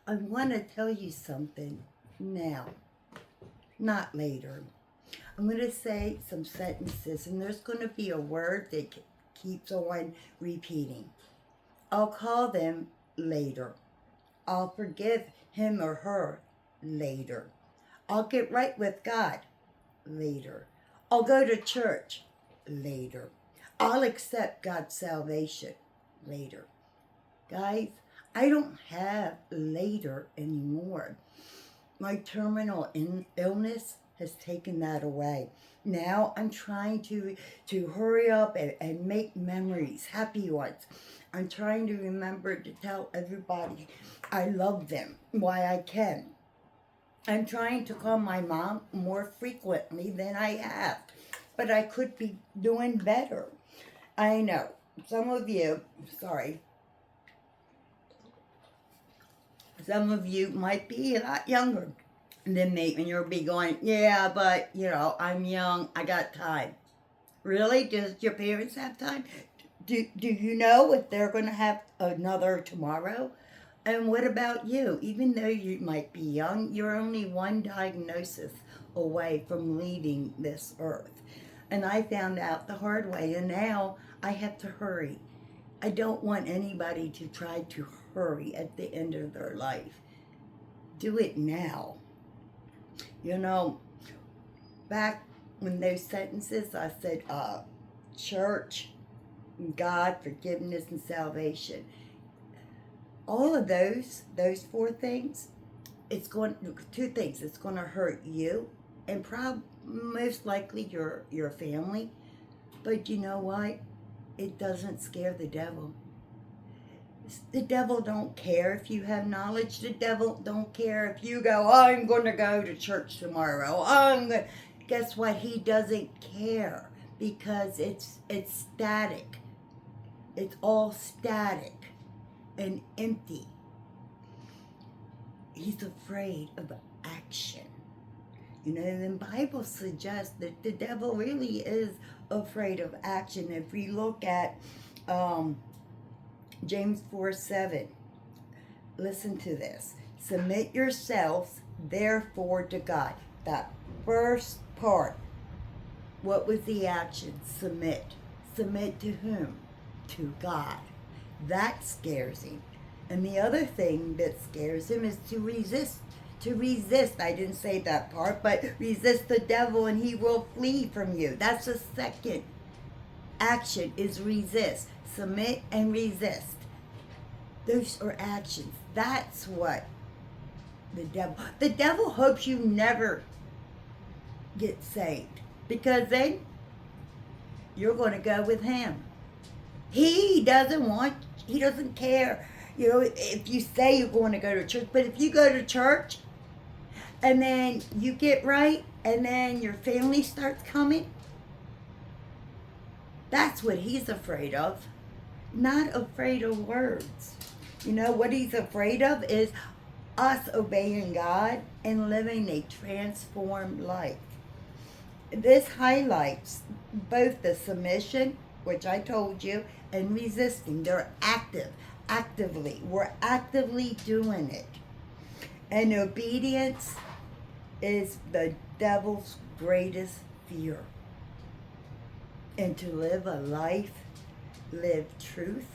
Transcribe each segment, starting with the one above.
I want to tell you something now, not later. I'm going to say some sentences, and there's going to be a word that keeps on repeating. I'll call them later. I'll forgive him or her later. I'll get right with God later. I'll go to church later. I'll accept God's salvation later. Guys, I don't have later anymore. My terminal illness has taken that away. Now I'm trying to hurry up and make memories, happy ones. I'm trying to remember to tell everybody I love them while I can. I'm trying to call my mom more frequently than I have, but I could be doing better. I know some of you, sorry, some of you might be a lot younger than me, and you'll be going, yeah, but I'm young, I got time. Really? Does your parents have time? Do you know if they're going to have another tomorrow? And what about you? Even though you might be young, you're only one diagnosis away from leaving this earth. And I found out the hard way, and now I have to hurry. I don't want anybody to try to hurry at the end of their life. Do it now. Back when those sentences, I said, church, God, forgiveness, and salvation. All of those four things, two things. It's going to hurt you and most likely your family. But you know what? It doesn't scare the devil. The devil don't care if you have knowledge. The devil don't care if you go, I'm going to go to church tomorrow. Guess what? He doesn't care because it's static. It's all static and empty. He's afraid of action. The Bible suggests that the devil really is afraid of action. If we look at James 4:7, listen to this. Submit yourselves, therefore, to God. That first part, what was the action? Submit. Submit to whom? To God. That scares him. And the other thing that scares him is to resist. To resist, I didn't say that part, but resist the devil and he will flee from you. That's the second action, is resist. Submit and resist. Those are actions. That's what the devil hopes you never get saved, because then you're going to go with him. He doesn't care, if you say you're going to go to church, but if you go to church and then you get right and then your family starts coming, that's what he's afraid of. Not afraid of words. What he's afraid of is us obeying God and living a transformed life. This highlights both the submission, which I told you, and resisting. They're actively. We're actively doing it. And obedience is the devil's greatest fear. And to live truth,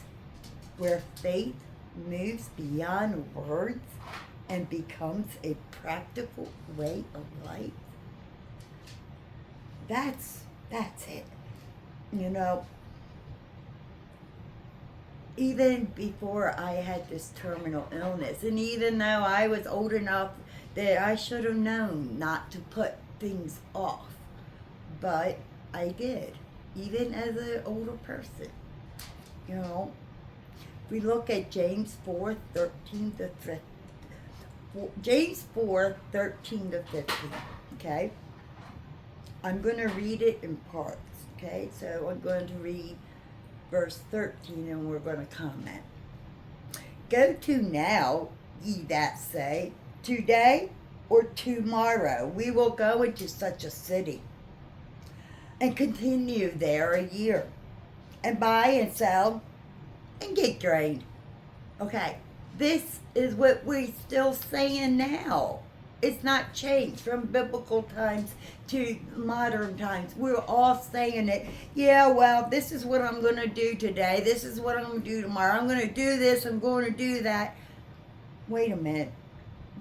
where faith moves beyond words and becomes a practical way of life. That's it. Even before I had this terminal illness, and even though I was old enough that I should have known not to put things off, but I did, even as an older person. We look at James 4:13 to 15. James 4:13 to 15. Okay, I'm going to read it in parts. Okay, so I'm going to read verse 13 and we're going to comment. Go to now, ye that say, today or tomorrow we will go into such a city and continue there a year and buy and sell and get drained. Okay, This is what we're still saying now. It's not changed from biblical times to modern times. We're all saying it. Yeah, well, this is what I'm going to do today. This is what I'm going to do tomorrow. I'm going to do this. I'm going to do that. Wait a minute.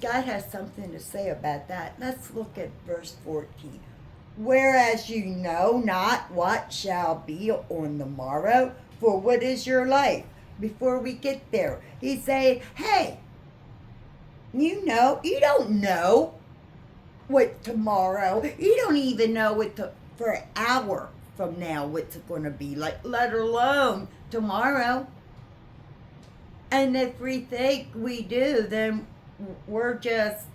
God has something to say about that. Let's look at verse 14. Whereas you know not what shall be on the morrow, for what is your life? Before we get there, he's saying, hey, you don't know what tomorrow, you don't even know for an hour from now what's going to be like, let alone tomorrow. And if we think we do, then we're just,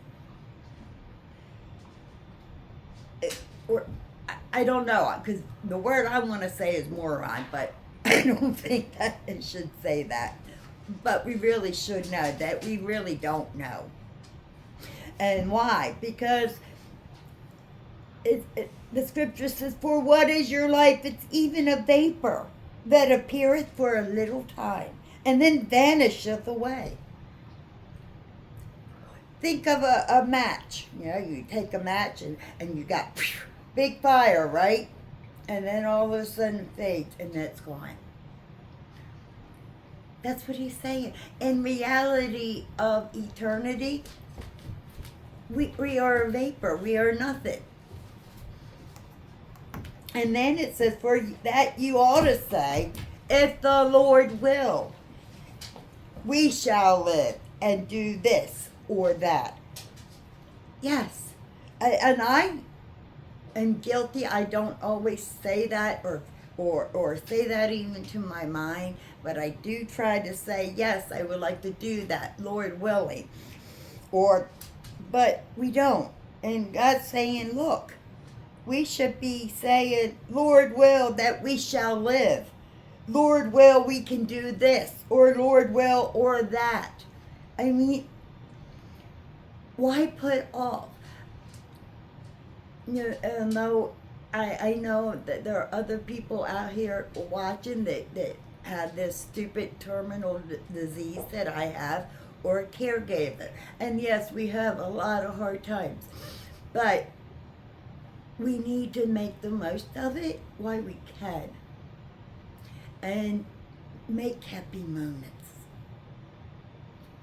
I don't know, because the word I want to say is moron, but I don't think that it should say that. But we really should know that we really don't know. And why? Because the scripture says, for what is your life? It's even a vapor that appeareth for a little time, and then vanisheth away. Think of a match. You take a match and you got big fire, right? And then all of a sudden it fades and that's gone. That's what he's saying. In reality of eternity, we are a vapor. We are nothing. And then it says, for that you ought to say, if the Lord will, we shall live and do this or that. Yes. And I am guilty. I don't always say that or say that even to my mind, but I do try to say, yes, I would like to do that, Lord willing. But we don't. And God's saying, look, we should be saying, Lord will, that we shall live. Lord will, we can do this, or Lord will, or that. I mean, why put off? No, I know that there are other people out here watching that have this stupid terminal disease that I have, or a caregiver. And yes, we have a lot of hard times. But we need to make the most of it while we can. And make happy moments.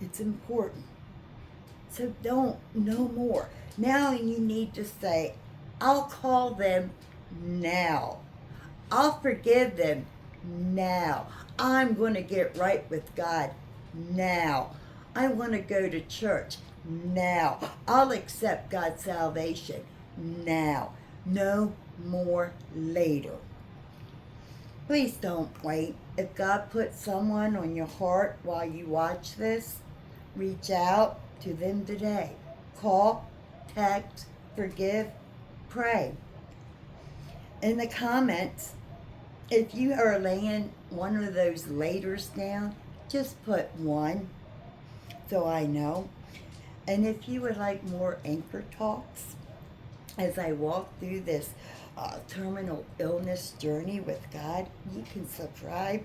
It's important. So no more. Now you need to say, I'll call them now. I'll forgive them now. I'm going to get right with God now. I want to go to church now. I'll accept God's salvation now. No more later. Please don't wait. If God puts someone on your heart while you watch this, reach out to them today. Call, text, forgive, pray. In the comments, if you are laying one of those laters down, just put 1 so I know. And if you would like more anchor talks as I walk through this terminal illness journey with God, you can subscribe